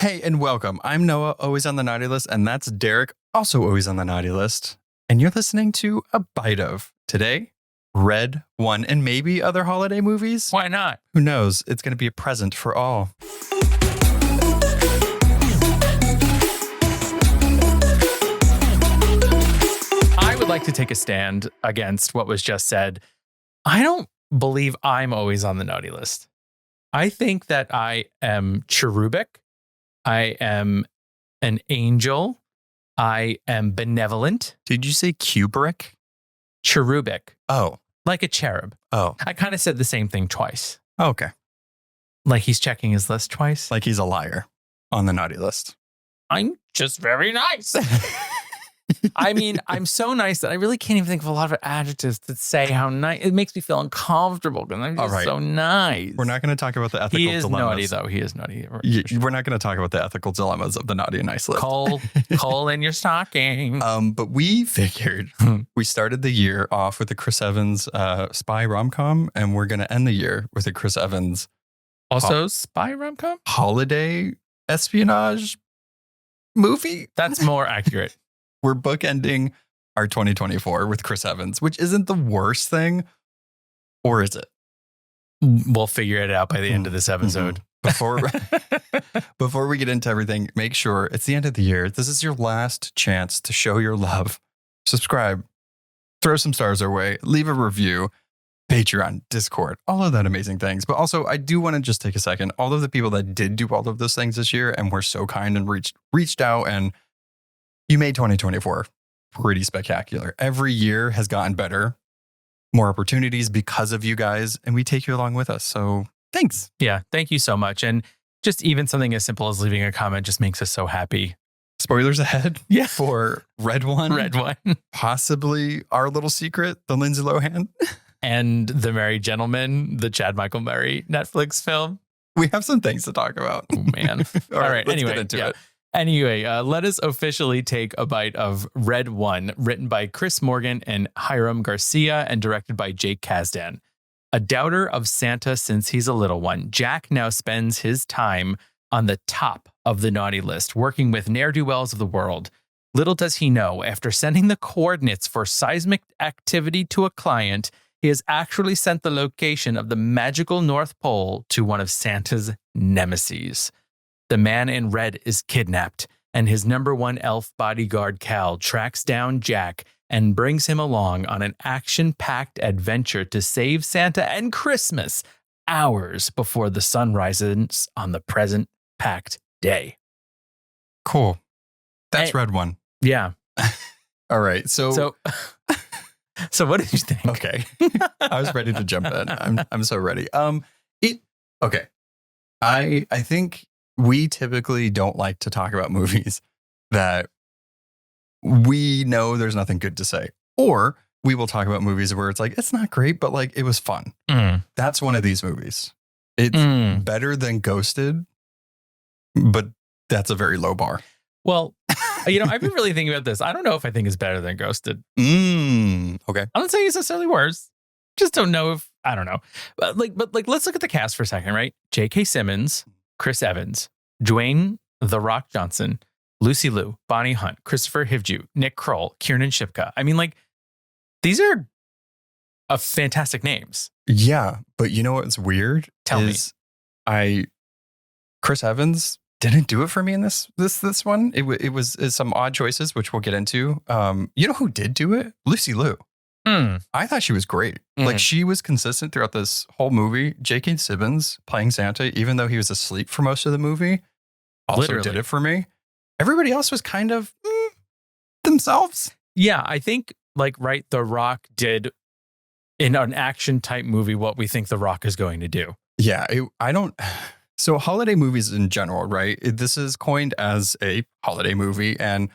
Hey, and welcome. I'm Noah, always on the naughty list, and that's Derek, also always on the naughty list. And you're listening to A Bite of. Today, Red One, and maybe other holiday movies. Why not? Who knows? It's going to be a present for all. I would like to take a stand against what was just said. I don't believe I'm always on the naughty list. I think that I am cherubic. I am an angel. I am benevolent. Did you say Kubrick? Cherubic. Oh. Like a cherub. Oh. I kind of said the same thing twice. Okay. Like he's checking his list twice. Like he's a liar on the naughty list. I'm just very nice. I mean, I'm so nice that I really can't even think of a lot of adjectives to say how nice. It makes me feel uncomfortable because I'm just so nice. We're not going to talk about the ethical dilemmas. He is naughty, though. He is naughty. We're not going to talk about the ethical dilemmas of the naughty and nice list. Coal in your stocking. But we figured we started the year off with the Chris Evans spy rom-com, and we're going to end the year with a Chris Evans also spy rom-com? Holiday espionage movie. That's more accurate. We're bookending our 2024 with Chris Evans, which isn't the worst thing, or is it? We'll figure it out by the end of this episode. Before we get into everything, make sure it's the end of the year. This is your last chance to show your love. Subscribe, throw some stars our way, leave a review, Patreon, Discord, all of that amazing things. But also, I do want to just take a second. All of the people that did do all of those things this year and were so kind and reached out, and you made 2024 pretty spectacular. Every year has gotten better, more opportunities because of you guys, and we take you along with us. So thanks. Yeah, thank you so much. And just even something as simple as leaving a comment just makes us so happy. Spoilers ahead for Red One. Red One. Possibly Our Little Secret, the Lindsay Lohan. And The Merry Gentleman, the Chad Michael Murray Netflix film. We have some things to talk about. Oh, man. All right. Let's Anyway, get into it. Anyway, let us officially take a bite of Red One, written by Chris Morgan and Hiram Garcia and directed by Jake Kasdan. A doubter of Santa since he's a little one, Jack now spends his time on the top of the naughty list, working with ne'er-do-wells of the world. Little does he know, after sending the coordinates for seismic activity to a client, he has actually sent the location of the magical North Pole to one of Santa's nemeses. The man in red is kidnapped, and his number one elf bodyguard, Cal, tracks down Jack and brings him along on an action-packed adventure to save Santa and Christmas hours before the sun rises on the present packed day. Cool. That's Red One. Yeah. All right. So what did you think? Okay. I was ready to jump in. I'm so ready. Okay. I think we typically don't like to talk about movies that we know there's nothing good to say. Or we will talk about movies where it's like, it's not great, but like it was fun. That's one of these movies. It's better than Ghosted, but that's a very low bar. Well, I've been really thinking about this. I don't know if I think it's better than Ghosted. Okay. I'm not saying it's necessarily worse. Just don't know if, I don't know. But let's look at the cast for a second, right? J.K. Simmons, Chris Evans, Dwayne The Rock Johnson, Lucy Liu, Bonnie Hunt, Christopher Hivju, Nick Kroll, Kiernan Shipka. I mean, like, these are fantastic names. Yeah, but you know what's weird? Tell me. Chris Evans didn't do it for me in this one. It was some odd choices, which we'll get into. You know who did do it? Lucy Liu. I thought she was great. Like, she was consistent throughout this whole movie. J.K. Simmons playing Santa, even though he was asleep for most of the movie, also did it for me. Everybody else was kind of themselves. Yeah, I think The Rock did in an action type movie what we think The Rock is going to do. Yeah, so holiday movies in general, right? This is coined as a holiday movie, and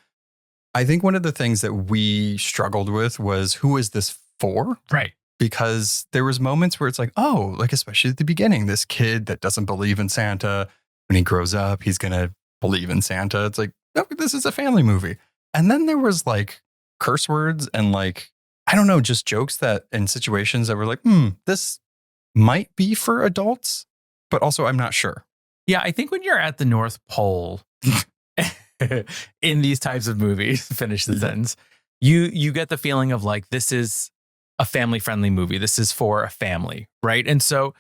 I think one of the things that we struggled with was, who is this for? Right. Because there was moments where it's like, oh, like especially at the beginning, this kid that doesn't believe in Santa, when he grows up, he's going to believe in Santa. It's like, oh, this is a family movie. And then there was like curse words and like, I don't know, just jokes that in situations that were like, this might be for adults, but also I'm not sure. Yeah, I think when you're at the North Pole in these types of movies, finish the sentence, you get the feeling of like, this is a family friendly movie. This is for a family, right? And so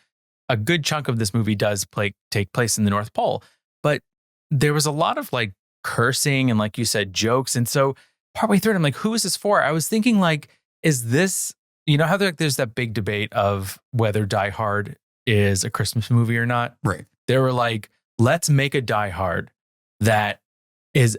a good chunk of this movie does take place in the North Pole, but there was a lot of like cursing and, like you said, jokes. And so partway through it, I'm like, who is this for? I was thinking like, is this, you know how there's that big debate of whether Die Hard is a Christmas movie or not? Right. They were like, let's make a Die Hard that is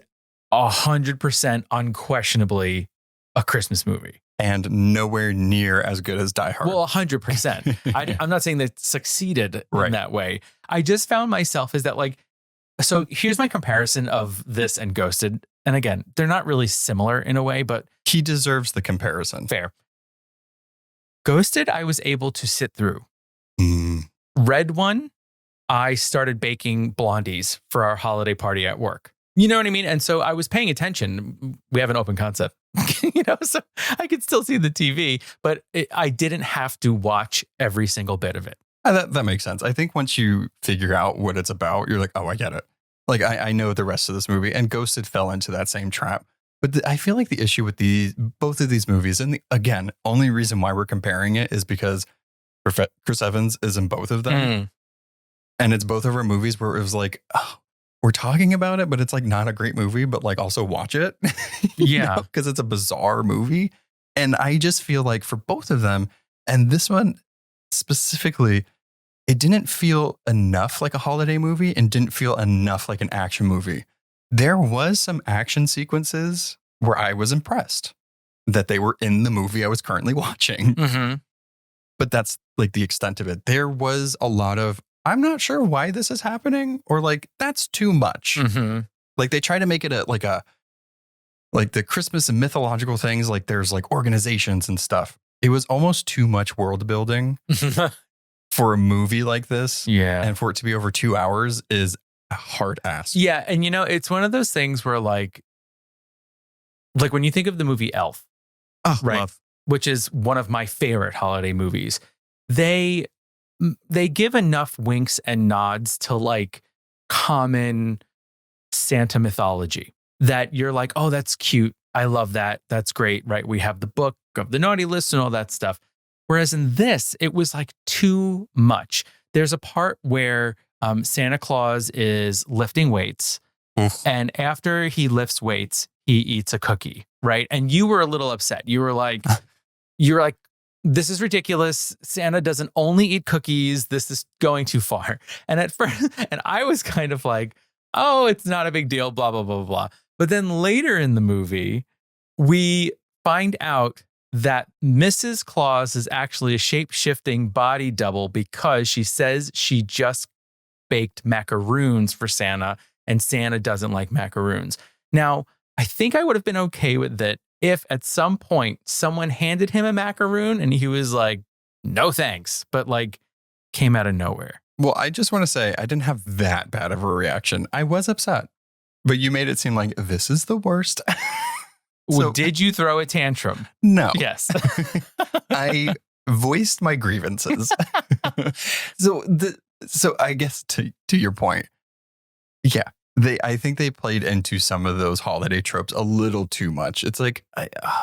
100% unquestionably a Christmas movie. And nowhere near as good as Die Hard. Well, 100%. I'm not saying that it succeeded in that way. I just found myself as that like, so here's my comparison of this and Ghosted. And again, they're not really similar in a way, but he deserves the comparison. Fair. Ghosted, I was able to sit through. Mm. Red One, I started baking blondies for our holiday party at work. You know what I mean? And so I was paying attention. We have an open concept, so I could still see the TV, but I didn't have to watch every single bit of it. That makes sense. I think once you figure out what it's about, you're like, oh, I get it. Like, I know the rest of this movie, and Ghosted fell into that same trap. But I feel like the issue with both of these movies, and again, only reason why we're comparing it is because Chris Evans is in both of them. Mm. And it's both of our movies where it was like, oh, we're talking about it, but it's like not a great movie, but like also watch it. Yeah. Because it's a bizarre movie. And I just feel like for both of them, and this one specifically, it didn't feel enough like a holiday movie and didn't feel enough like an action movie. There was some action sequences where I was impressed that they were in the movie I was currently watching. Mm-hmm. But that's like the extent of it. There was a lot of, I'm not sure why this is happening, or like, that's too much. Mm-hmm. Like they try to make it like the Christmas and mythological things, like there's like organizations and stuff. It was almost too much world building for a movie like this. Yeah. And for it to be over 2 hours is a hard ass. Yeah. And it's one of those things where like when you think of the movie Elf, right? Love. Which is one of my favorite holiday movies. They give enough winks and nods to like common Santa mythology that you're like, oh, that's cute. I love that. That's great. Right. We have the book of the naughty list and all that stuff. Whereas in this, it was like too much. There's a part where Santa Claus is lifting weights. Oof. And after he lifts weights, he eats a cookie. Right. And you were a little upset. You were like, this is ridiculous. Santa doesn't only eat cookies. This is going too far. And at first, and I was kind of like, oh, it's not a big deal, blah, blah, blah, blah. But then later in the movie, we find out that Mrs. Claus is actually a shape-shifting body double because she says she just baked macaroons for Santa and Santa doesn't like macaroons. Now, I think I would have been okay with it if at some point someone handed him a macaroon and he was like, no thanks, but like came out of nowhere. Well, I just want to say I didn't have that bad of a reaction. I was upset, but you made it seem like this is the worst. Well, did you throw a tantrum? No. Yes. I voiced my grievances. So I guess to your point, yeah, I think they played into some of those holiday tropes a little too much. It's like,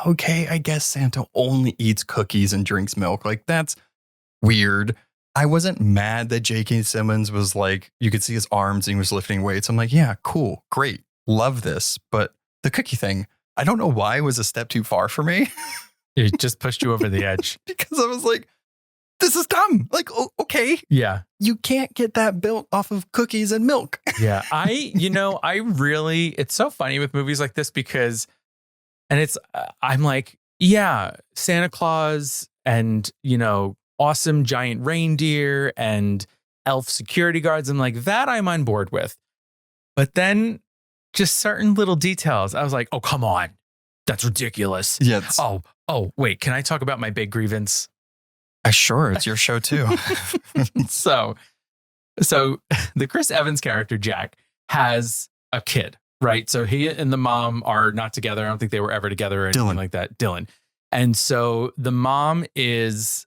okay, I guess Santa only eats cookies and drinks milk. Like, that's weird. I wasn't mad that J.K. Simmons was like, you could see his arms and he was lifting weights. I'm like, yeah, cool, great, love this. But the cookie thing, I don't know why it was a step too far for me. It just pushed you over the edge. Because I was like, this is dumb. Like, okay. Yeah. You can't get that built off of cookies and milk. Yeah. It's so funny with movies like this because, and I'm like, yeah, Santa Claus and, awesome giant reindeer and elf security guards. I'm like, that I'm on board with. But then just certain little details, I was like, oh, come on. That's ridiculous. Yes. Oh, wait, can I talk about my big grievance? Sure, it's your show too. So the Chris Evans character, Jack, has a kid, right? So he and the mom are not together. I don't think they were ever together or anything like that. Dylan. And so the mom is,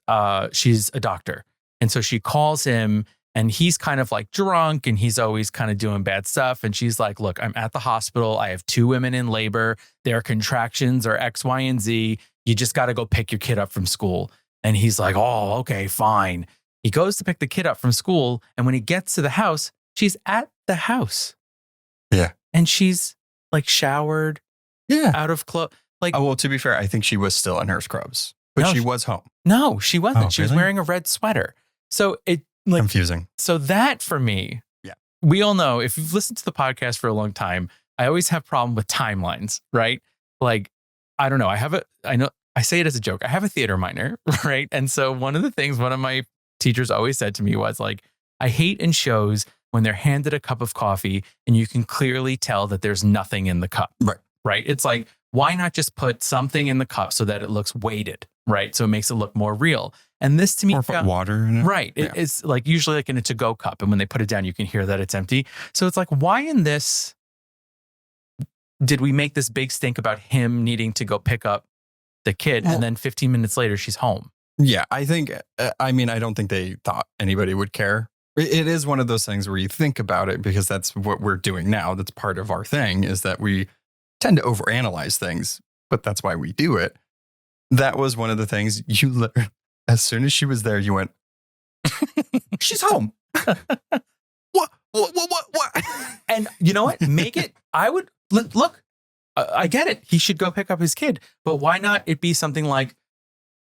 she's a doctor. And so she calls him And he's kind of like drunk and he's always kind of doing bad stuff. And she's like, look, I'm at the hospital. I have 2 women in labor. Their contractions are X, Y, and Z. You just got to go pick your kid up from school. And he's like, oh, okay, fine. He goes to pick the kid up from school. And when he gets to the house, she's at the house. Yeah. And she's like showered, out of clothes. Like, oh, well, to be fair, I think she was still in her scrubs, but No, she was home. no, she wasn't. Oh, She was really? wearing a red sweater. So it like Confusing. so that for me, Yeah. we all know if you've listened to the podcast for a long time, I always have problem with timelines, right? Like, I don't know. I know I say it as a joke. I have a theater minor, right? And so one of the things one of my teachers always said to me was like, I hate in shows when they're handed a cup of coffee and you can clearly tell that there's nothing in the cup. Right. Right. It's like, why not just put something in the cup so that it looks weighted, right? So it makes it look more real. And this to me, Or put water in it. right. Yeah. It's like usually like in a to-go cup. And when they put it down, you can hear that it's empty. So it's like, why in this did we make this big stink about him needing to go pick up the kid? Well- And then 15 minutes later, she's home. Yeah, I think, I don't think they thought anybody would care. It is one of those things where you think about it because that's what we're doing now. That's part of our thing is that we tend to overanalyze things, but that's why we do it. That was one of the things you literally, as soon as she was there, you went, she's home. What? And you know what? Make it, I would, look, I get it. He should go pick up his kid. But why not it be something like,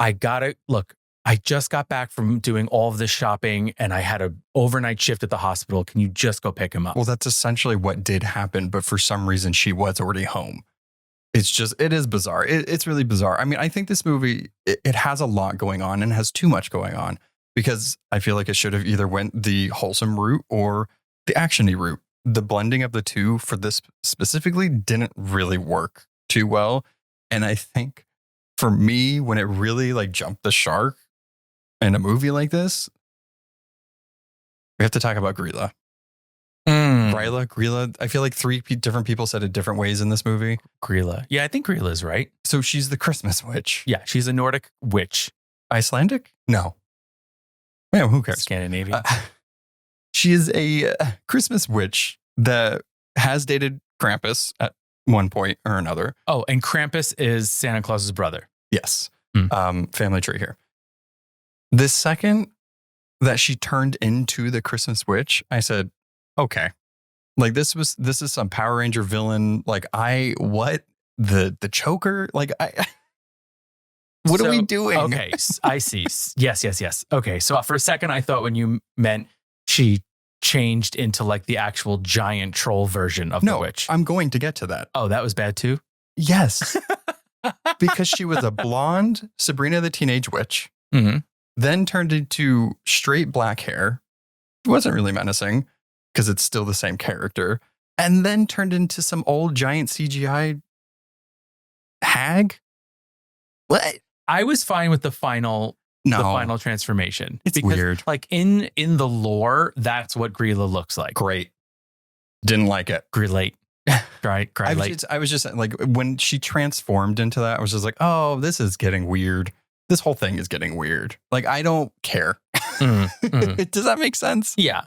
I just got back from doing all of this shopping and I had an overnight shift at the hospital. Can you just go pick him up? Well, that's essentially what did happen, but for some reason she was already home. It is bizarre. It's really bizarre. I mean, I think this movie, it has a lot going on and has too much going on because I feel like it should have either went the wholesome route or the actiony route. The blending of the two for this specifically didn't really work too well. And I think for me, when it really like jumped the shark in a movie like this, we have to talk about Grilla. Grilla. I feel like 3 different people said it different ways in this movie. Grilla. Yeah, I think Grilla is right. So she's the Christmas witch. Yeah, she's a Nordic witch. Icelandic? No. Yeah, who cares? Scandinavian. She is a Christmas witch that has dated Krampus at one point or another. Oh, and Krampus is Santa Claus's brother. Yes. Family tree here. The second that she turned into the Christmas witch, I said, okay. Like this is some Power Ranger villain. Like the choker? Like what are we doing? Okay, I see. Yes. Okay, so for a second I thought when you meant she changed into like the actual giant troll version of the witch. I'm going to get to that. Oh, that was bad too? Yes. Because she was a blonde Sabrina the Teenage Witch, then turned into straight black hair. It wasn't really menacing because it's still the same character. And then turned into some old giant CGI hag. What? I was fine with the final transformation. It's weird. Like in the lore, that's what Grilla looks like. Great. Didn't like it. Grillate. I was just like, when she transformed into that, I was just like, oh, this is getting weird. This whole thing is getting weird. Like, I don't care. Does that make sense? Yeah.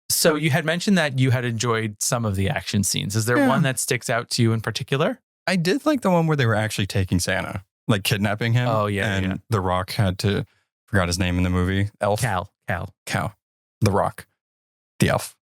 So you had mentioned that you had enjoyed some of the action scenes. Is there one that sticks out to you in particular? I did like the one where they were actually taking Santa, like kidnapping him. Oh, yeah. And The Rock had to, forgot his name in the movie. Elf. Cal. The Rock. The elf.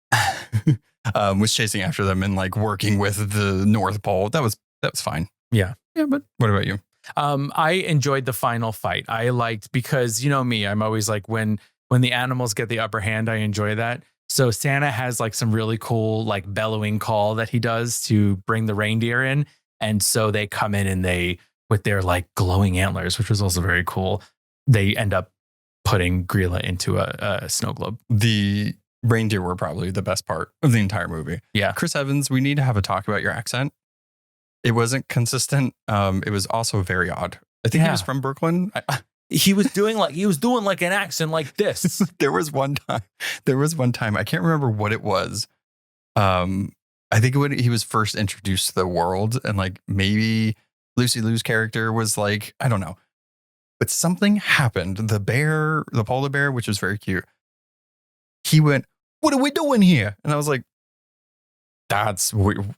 Was chasing after them and like working with the North Pole. That was fine. Yeah. But what about you? I enjoyed the final fight. I liked, because you know me, I'm always like when the animals get the upper hand, I enjoy that. So Santa has like some really cool like bellowing call that he does to bring the reindeer in. And so they come in and they, with their like glowing antlers, which was also very cool, they end up putting Grilla into a snow globe. The reindeer were probably the best part of the entire movie. Yeah. Chris Evans, we need to have a talk about your accent. It wasn't consistent. It was also very odd. I think he was from Brooklyn. He was doing like an accent like this. There was one time, I can't remember what it was. I think when he was first introduced to the world, and like maybe Lucy Liu's character was like, I don't know, but something happened. The polar bear, which was very cute, he went, "What are we doing here?" And I was like, "That's weird.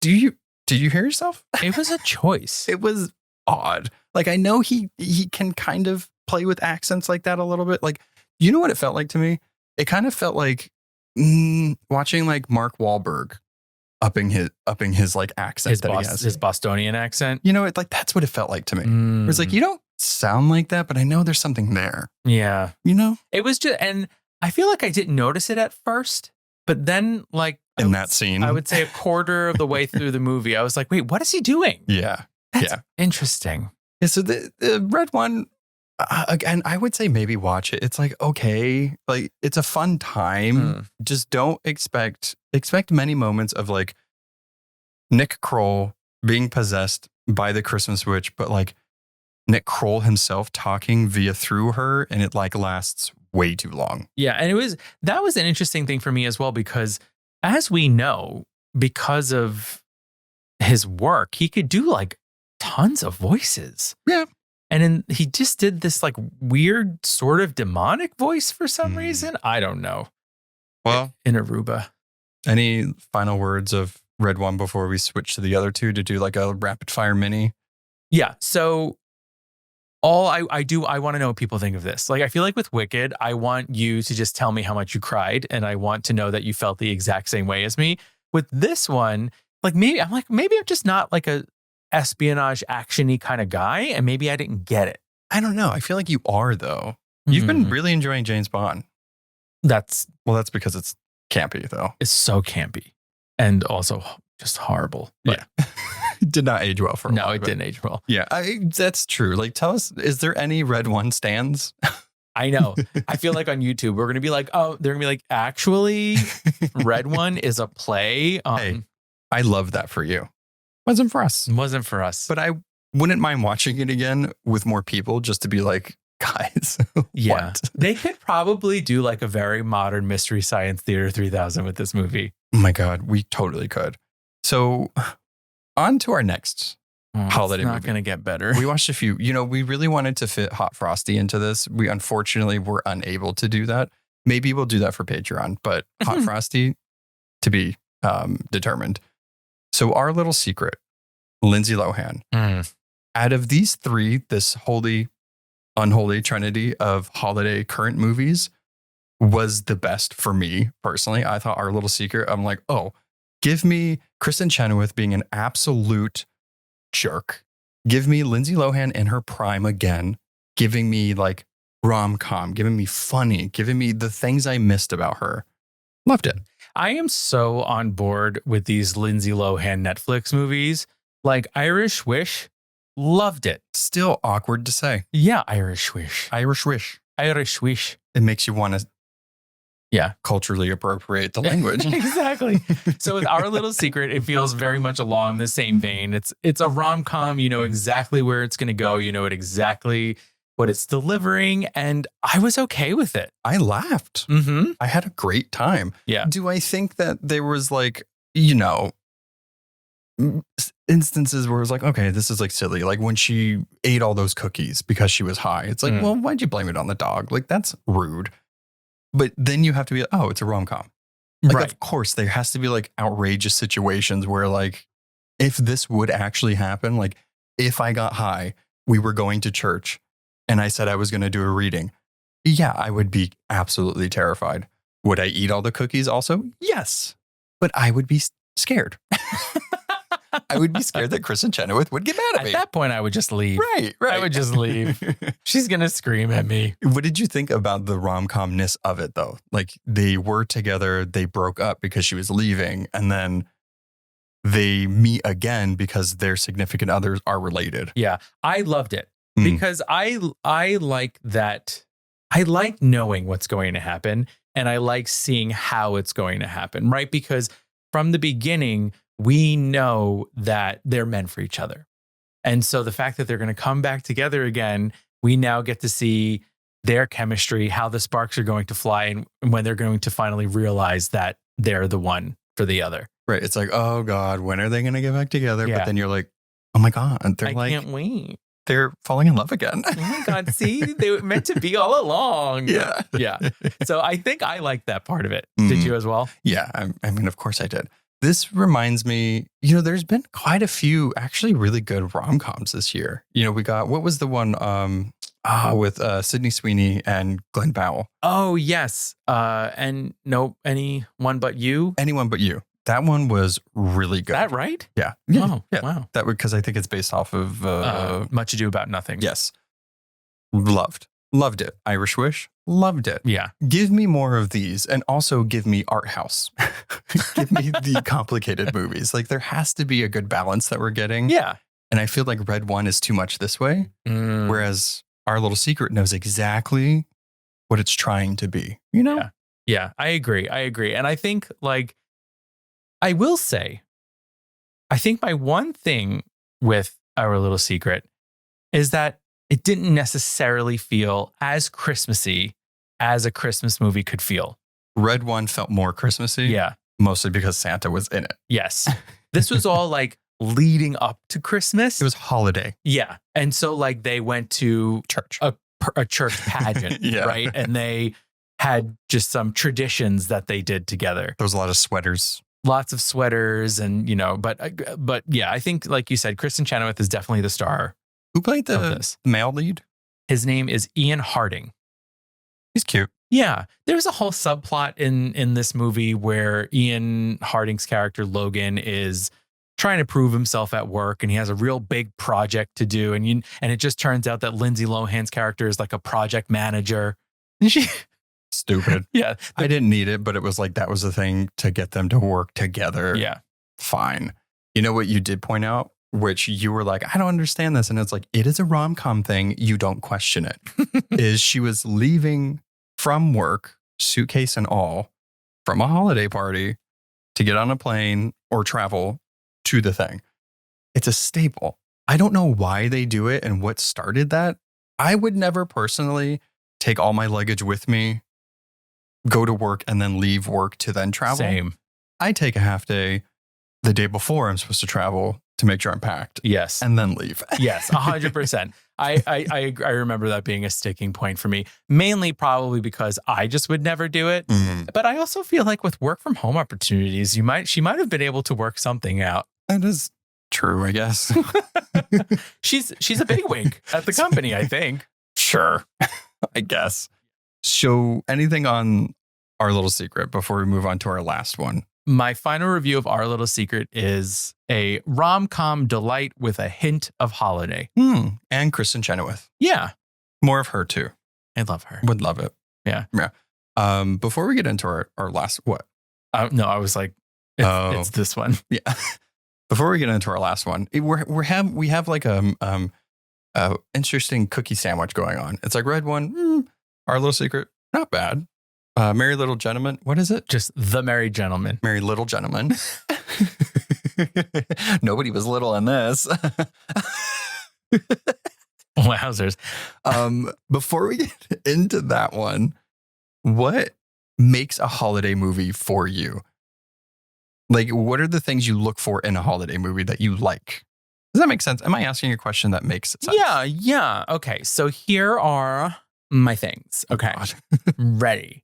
Did you hear yourself?" It was a choice. It was odd. Like, I know he can kind of play with accents like that a little bit. Like, you know what it felt like to me? It kind of felt like watching like Mark Wahlberg upping his like accent His that he has. his Bostonian accent. You know, it like that's what it felt like to me. It's like, you don't sound like that, but I know there's something there. Yeah. You know? It was just, and I feel like I didn't notice it at first, but then like In that scene. I would say a quarter of the way through the movie, I was like, wait, what is he doing? Yeah. That's interesting. Yeah. So the red one, again, I would say maybe watch it. It's like, okay, like it's a fun time. Just don't expect many moments of like Nick Kroll being possessed by the Christmas witch, but like Nick Kroll himself talking through her, and it like lasts way too long. Yeah. And that was an interesting thing for me as well, because as we know, because of his work, he could do like tons of voices. Yeah. And then he just did this like weird sort of demonic voice for some reason. I don't know. Well, in Aruba. Any final words of Red One before we switch to the other two to do like a rapid fire mini? Yeah. So I want to know what people think of this. Like, I feel like with Wicked, I want you to just tell me how much you cried, and I want to know that you felt the exact same way as me. With this one, like maybe I'm just not like a espionage action-y kind of guy, and maybe I didn't get it. I don't know. I feel like you are though. You've been really enjoying James Bond. That's because it's campy though. It's so campy and also just horrible. But yeah. It did not age well for a while. No, it didn't age well. Yeah, that's true. Like, tell us, is there any Red One stands? I know. I feel like on YouTube, we're going to be like, oh, they're going to be like, actually, Red One is a play. Hey, I love that for you. Wasn't for us. Wasn't for us. But I wouldn't mind watching it again with more people just to be like, guys, yeah. What? They could probably do like a very modern Mystery Science Theater 3000 with this movie. Oh my God, we totally could. So on to our next holiday movie. It's not going to get better. We watched a few. You know, we really wanted to fit Hot Frosty into this. We unfortunately were unable to do that. Maybe we'll do that for Patreon, but Hot Frosty to be determined. So our little secret, Lindsay Lohan. Out of these three, this unholy trinity of holiday current movies was the best for me personally. I thought Our Little Secret, I'm like, oh, give me Kristen Chenoweth being an absolute jerk. Give me Lindsay Lohan in her prime again, giving me like rom-com, giving me funny, giving me the things I missed about her. Loved it. I am so on board with these Lindsay Lohan Netflix movies. Like Irish Wish, loved it. Still awkward to say. Yeah, Irish Wish. Irish Wish. Irish Wish. It makes you want to culturally appropriate the language. Exactly. So with Our Little Secret, it feels very much along the same vein. It's a rom-com. You know exactly where it's going to go. You know exactly what it's delivering. And I was okay with it. I laughed. I had a great time. Yeah. Do I think that there was like, you know, instances where it was like, okay, this is like silly. Like when she ate all those cookies because she was high. It's like, well, why'd you blame it on the dog? Like that's rude. But then you have to be, oh, it's a rom-com. Like, right. Of course, there has to be like outrageous situations where like, if this would actually happen, like if I got high, we were going to church and I said I was going to do a reading. Yeah, I would be absolutely terrified. Would I eat all the cookies also? Yes. But I would be scared. I would be scared that Kristen Chenoweth would get mad at me. At that point, I would just leave. Right. I would just leave. She's going to scream at me. What did you think about the rom-comness of it, though? Like, they were together, they broke up because she was leaving, and then they meet again because their significant others are related. Yeah, I loved it because I like that. I like knowing what's going to happen, and I like seeing how it's going to happen, right? Because from the beginning, we know that they're meant for each other. And so the fact that they're going to come back together again, we now get to see their chemistry, how the sparks are going to fly, and when they're going to finally realize that they're the one for the other. Right. It's like, oh God, when are they going to get back together? Yeah. But then you're like, oh my God. I can't wait. they're falling in love again. Oh my God. See, they were meant to be all along. Yeah. Yeah. So I think I liked that part of it. Did you as well? Yeah. I mean, of course I did. This reminds me, there's been quite a few actually really good rom-coms this year. We got, what was the one with Sydney Sweeney and Glenn Powell? Oh, yes. And no, Anyone But You? Anyone But You. That one was really good. That right? Yeah. Oh, yeah. Wow. That because I think it's based off of Much Ado About Nothing. Yes. Loved it. Irish Wish. Loved it. Yeah. Give me more of these, and also give me art house. Give me the complicated movies. Like, there has to be a good balance that we're getting. Yeah. And I feel like Red One is too much this way, whereas Our Little Secret knows exactly what it's trying to be. Yeah. I agree. And I think, like, I will say, I think my one thing with Our Little Secret is that it didn't necessarily feel as Christmassy as a Christmas movie could feel. Red One felt more Christmassy. Yeah. Mostly because Santa was in it. Yes. This was all like leading up to Christmas. It was holiday. Yeah. And so like they went to church, a church pageant, right? And they had just some traditions that they did together. There was a lot of sweaters. Lots of sweaters and, but yeah, I think like you said, Kristen Chenoweth is definitely the star. Who played the male lead? His name is Ian Harding. He's cute. Yeah. There's a whole subplot in this movie where Ian Harding's character, Logan, is trying to prove himself at work, and he has a real big project to do. And it just turns out that Lindsay Lohan's character is like a project manager. And she... Stupid. Yeah. I didn't need it, but it was like that was the thing to get them to work together. Yeah. Fine. You know what you did point out? Which you were like, I don't understand this. And it's like, it is a rom-com thing. You don't question it. Is she was leaving from work, suitcase and all, from a holiday party to get on a plane or travel to the thing. It's a staple. I don't know why they do it and what started that. I would never personally take all my luggage with me, go to work, and then leave work to then travel. Same. I take a half day the day before I'm supposed to travel to make sure I'm packed. Yes. And then leave. Yes, 100%. I remember that being a sticking point for me, mainly probably because I just would never do it. But I also feel like with work from home opportunities, she might have been able to work something out. That is true, I guess. She's a bigwig at the company, I think. Sure, I guess. So anything on Our Little Secret before we move on to our last one? My final review of Our Little Secret is a rom-com delight with a hint of holiday. And Kristen Chenoweth. Yeah. More of her too. I love her. Would love it. Yeah. Yeah. Before we get into our last, what? No, I was like, it's this one. Yeah. Before we get into our last one, we have like interesting cookie sandwich going on. It's like Red One, Our Little Secret, not bad. Merry Little Gentleman. What is it? Just The Merry Gentleman. Merry Little Gentleman. Nobody was little in this. Wowzers. Before we get into that one, what makes a holiday movie for you? Like, what are the things you look for in a holiday movie that you like? Does that make sense? Am I asking a question that makes sense? Yeah. Okay. So here are my things. Okay. Ready?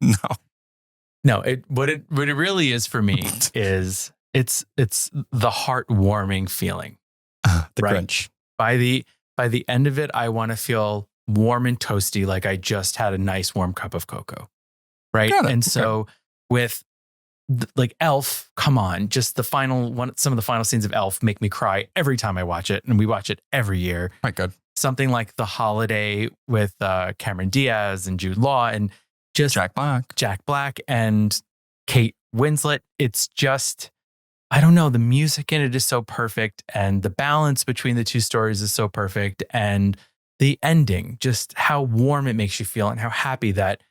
No. What it really is for me is it's the heartwarming feeling. The right? Grinch. By the end of it, I want to feel warm and toasty, like I just had a nice warm cup of cocoa. Right. And so with like Elf, come on, just the final one, some of the final scenes of Elf make me cry every time I watch it. And we watch it every year. My God. Something like The Holiday with Cameron Diaz and Jude Law and just Jack Black and Kate Winslet. It's just, I don't know, the music in it is so perfect. And the balance between the two stories is so perfect. And the ending, just how warm it makes you feel and how happy that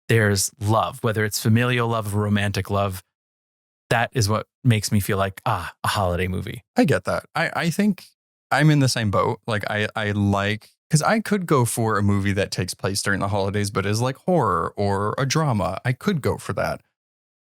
there's love, whether it's familial love or romantic love. That is what makes me feel like, a holiday movie. I get that. I think I'm in the same boat. Like I like, because I could go for a movie that takes place during the holidays, but is like horror or a drama. I could go for that.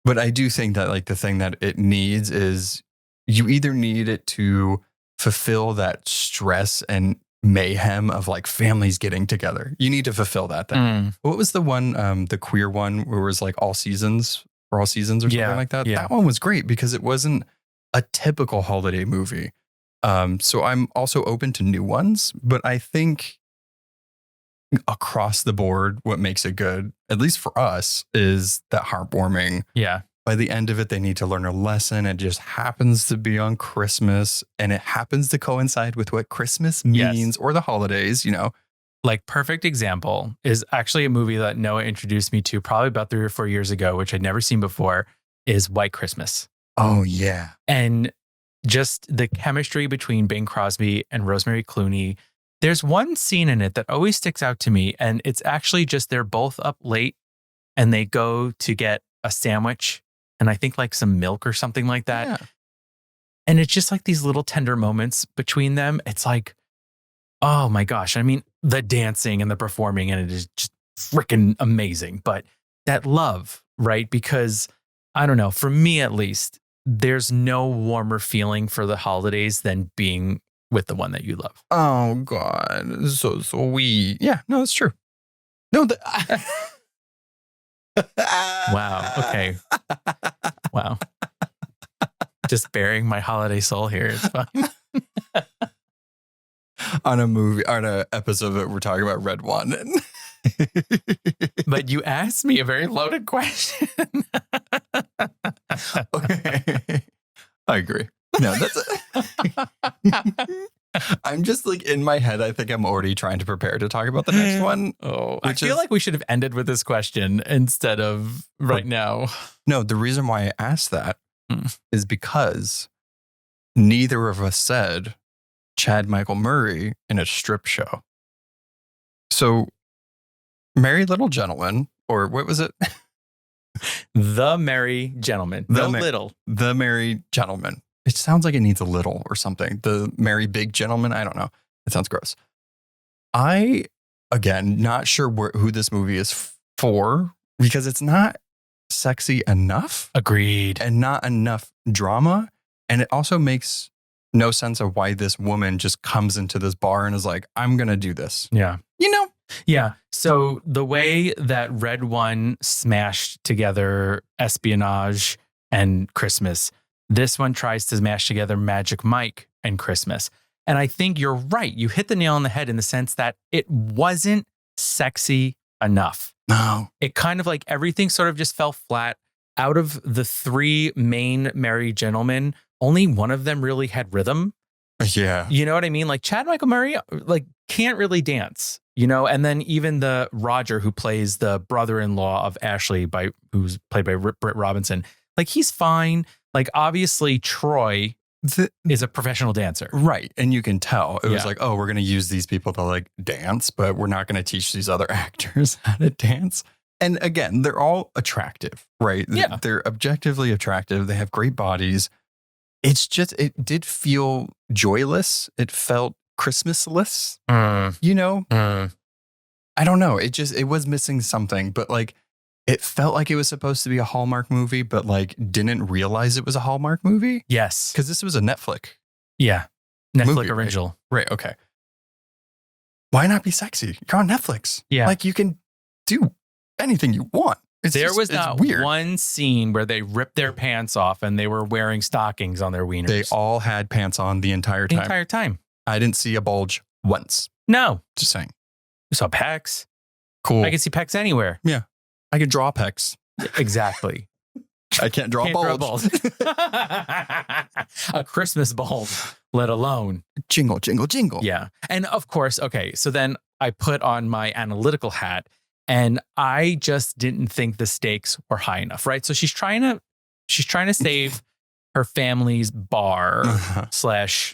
But I do think that like the thing that it needs is you either need it to fulfill that stress and mayhem of like families getting together. You need to fulfill that thing. Mm. What was the one, the queer one where it was like all seasons or something like that? Yeah. That one was great because it wasn't a typical holiday movie. So I'm also open to new ones, but I think across the board, what makes it good, at least for us, is that heartwarming. Yeah. By the end of it, they need to learn a lesson. It just happens to be on Christmas, and it happens to coincide with what Christmas means or the holidays, you know. Like, perfect example is actually a movie that Noah introduced me to probably about 3 or 4 years ago, which I'd never seen before, is White Christmas. Oh, yeah. And just the chemistry between Bing Crosby and Rosemary Clooney. There's one scene in it that always sticks out to me, and it's actually just they're both up late and they go to get a sandwich and I think like some milk or something like that. Yeah. And it's just like these little tender moments between them. It's like, oh my gosh. I mean, the dancing and the performing, and it is just freaking amazing. But that love, right? Because I don't know, for me at least, there's no warmer feeling for the holidays than being with the one that you love. Oh, God. So sweet. Yeah, no, it's true. No, Wow. Okay. Wow. Just bearing my holiday soul here. It's fine. On an episode that we're talking about Red One. But you asked me a very loaded question. Okay. I agree. No, I'm just like in my head, I think I'm already trying to prepare to talk about the next one. Oh, I feel like we should have ended with this question instead of right now. No, the reason why I asked that is because neither of us said Chad Michael Murray in a strip show. So Merry Little Gentleman, or what was it? The Merry Gentleman. The Merry Gentleman. It sounds like it needs a little or something. The Merry Big Gentleman. I don't know. It sounds gross. I, again, not sure who this movie is for because it's not sexy enough. Agreed. And not enough drama. And it also makes no sense of why this woman just comes into this bar and is like, I'm going to do this. Yeah. You know? Yeah. So the way that Red One smashed together Espionage and Christmas, this one tries to smash together Magic Mike and Christmas. And I think you're right. You hit the nail on the head in the sense that it wasn't sexy enough. No. It kind of like everything sort of just fell flat. Out of the 3 main Merry Gentlemen, only one of them really had rhythm. Yeah. You know what I mean? Like Chad Michael Murray, like can't really dance, you know? And then even the Roger, who plays the brother-in-law of Ashley, who's played by Britt Robinson, like he's fine. Like obviously Troy is a professional dancer. Right. And you can tell it was like, oh, we're going to use these people to like dance, but we're not going to teach these other actors how to dance. And again, they're all attractive, right? Yeah. They're objectively attractive. They have great bodies. It's just, it did feel joyless. It felt Christmasless, you know? I don't know. It was missing something, but like, it felt like it was supposed to be a Hallmark movie, but like didn't realize it was a Hallmark movie. Yes. Because this was a Netflix. Yeah. Netflix movie, original. Right. Okay. Why not be sexy? You're on Netflix. Yeah. Like you can do anything you want. There was not weird. one scene where they ripped their pants off and they were wearing stockings on their wieners. They all had pants on the entire time. I didn't see a bulge once. No. Just saying. You saw pecs. Cool. I can see pecs anywhere. Yeah. I could draw pecs. Exactly. I can't draw bulge. A Christmas bulb, let alone. Jingle, jingle, jingle. Yeah. And of course, okay, so then I put on my analytical hat and I just didn't think the stakes were high enough, right? So she's trying to save her family's bar /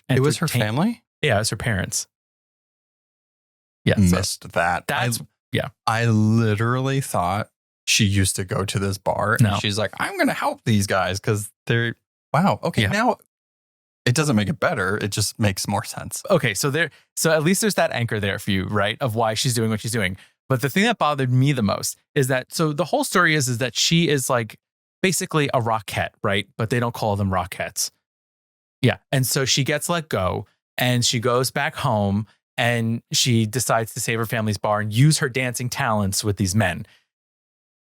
It was her family? Yeah, it was her parents. Yeah. Missed that. Yeah. I literally thought she used to go to this bar and she's like, I'm going to help these guys because they're, wow. Okay. Yeah. Now it doesn't make it better. It just makes more sense. Okay. So at least there's that anchor there for you, right? Of why she's doing what she's doing. But the thing that bothered me the most is that, so the whole story is that she is like basically a Rockette, right? But they don't call them Rockettes. Yeah. And so she gets let go and she goes back home and she decides to save her family's bar and use her dancing talents with these men.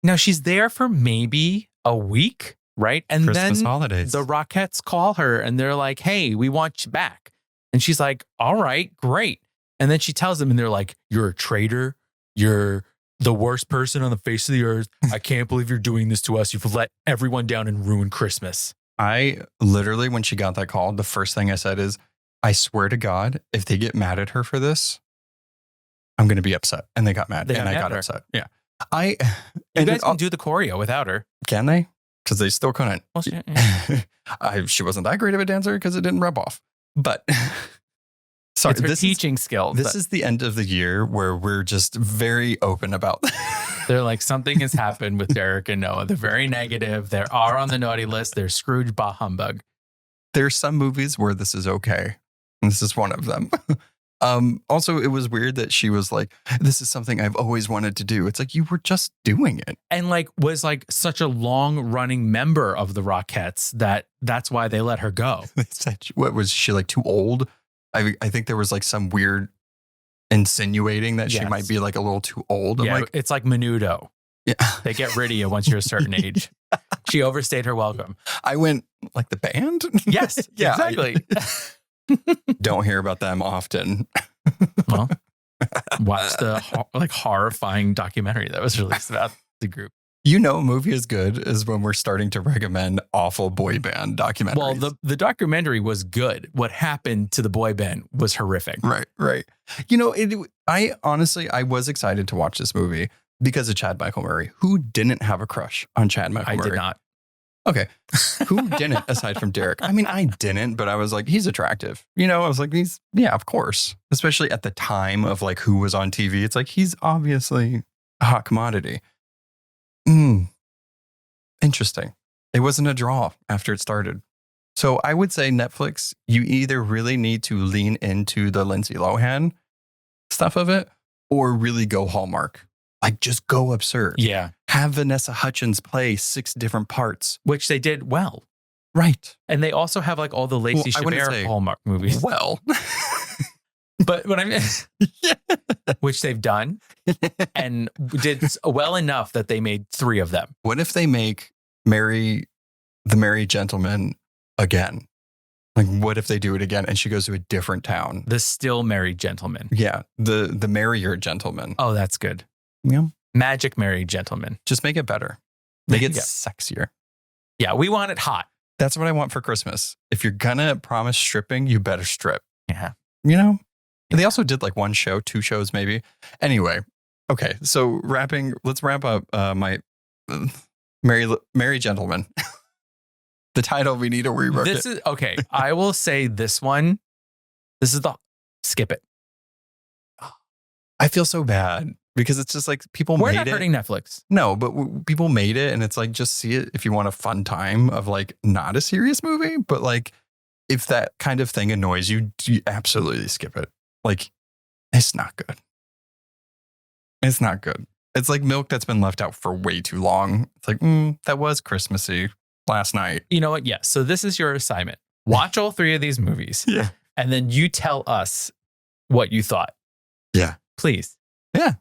Now she's there for maybe a week, right? And Christmas then holidays. the Rockettes call her and they're like, hey, we want you back. And she's like, all right, great. And then she tells them and they're like, you're a traitor. You're the worst person on the face of the earth. I can't believe you're doing this to us. You've let everyone down and ruined Christmas. I literally, when she got that call, the first thing I said is, I swear to God, if they get mad at her for this, I'm going to be upset. And they got mad. And I got upset. Yeah. You guys can do the choreo without her. Can they? Because they still couldn't. Well, She wasn't that great of a dancer because it didn't rub off. But sorry, it's her teaching skills. This is the end of the year where we're just very open about. They're like, something has happened with Derek and Noah. They're very negative. They are on the naughty list. They're Scrooge bah humbug. There's some movies where this is okay. And this is one of them. Also, it was weird that she was like, this is something I've always wanted to do. It's like, you were just doing it. And like, was like such a long running member of the Rockettes that's why they let her go. What was she, like, too old? I think there was like some weird insinuating that she might be like a little too old. I'm like, it's like Menudo. Yeah. They get rid of you once you're a certain age. She overstayed her welcome. I went, like, the band? Yes, yeah, exactly. Don't hear about them often. Well, watch the horrifying documentary that was released about the group. You know, a movie is good is when we're starting to recommend awful boy band documentaries. Well, the documentary was good. What happened to the boy band was horrific. Right. You know, I honestly was excited to watch this movie because of Chad Michael Murray. Who didn't have a crush on Chad Michael Murray? I did not. Okay. Who didn't, aside from Derek? I mean, I didn't, but I was like, he's attractive. You know, I was like, yeah, of course. Especially at the time of like who was on TV. It's like, he's obviously a hot commodity. Interesting. It wasn't a draw after it started. So I would say Netflix, you either really need to lean into the Lindsay Lohan stuff of it or really go Hallmark. Like, just go absurd. Yeah. Have Vanessa Hudgens play 6 different parts. Which they did well. Right. And they also have like all the Lacey Chabert Hallmark movies. Well. But what I mean, which they've done and did well enough that they made 3 of them. What if they make the Merry Gentleman again? Like, what if they do it again and she goes to a different town? The Still Married Gentleman. Yeah. The Merrier Gentleman. Oh, that's good. Yeah. Magic Married Gentleman. Just make it better. Make it sexier. Yeah, we want it hot. That's what I want for Christmas. If you're gonna promise stripping, you better strip. Yeah. You know? And they also did like 1 show, 2 shows maybe. Anyway, okay. So let's wrap up my Merry Gentleman. The title, we need to rework This is okay. I will say this one. This is skip it. I feel so bad because it's just like people We're made not it. hurting Netflix. No, but people made it and it's like, just see it if you want a fun time of like not a serious movie. But like, if that kind of thing annoys you, you absolutely skip it. Like, it's not good. It's not good. It's like milk that's been left out for way too long. It's like, that was Christmassy last night. You know what? Yeah. So this is your assignment. Watch all 3 of these movies. Yeah. And then you tell us what you thought. Yeah. Please. Yeah.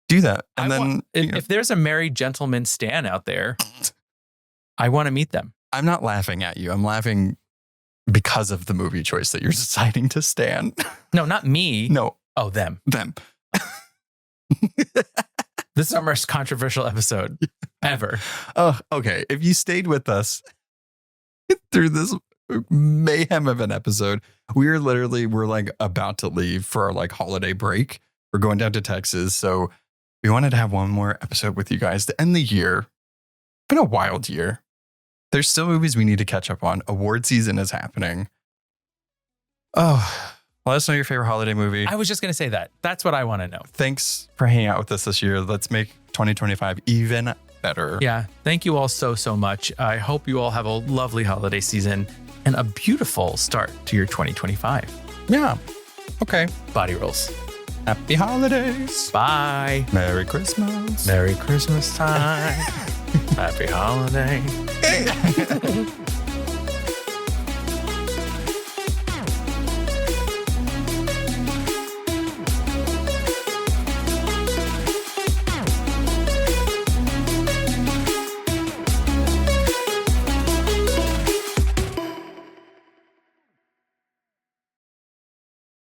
Do that. And if there's a married gentleman stan out there, I want to meet them. I'm not laughing at you. I'm laughing because of the movie choice that you're deciding to stan. No, not me. No. Oh, them. Them. This is our most controversial episode ever. Oh, okay. If you stayed with us through this mayhem of an episode, we're like about to leave for our like holiday break. We're going down to Texas. So we wanted to have one more episode with you guys to end the year. Been a wild year. There's still movies we need to catch up on. Award season is happening. Oh, let us know your favorite holiday movie. I was just going to say that. That's what I want to know. Thanks for hanging out with us this year. Let's make 2025 even better. Yeah. Thank you all so much. I hope you all have a lovely holiday season and a beautiful start to your 2025. Yeah. Okay. Body rolls. Happy holidays. Bye. Merry Christmas. Merry Christmas time. Happy holiday.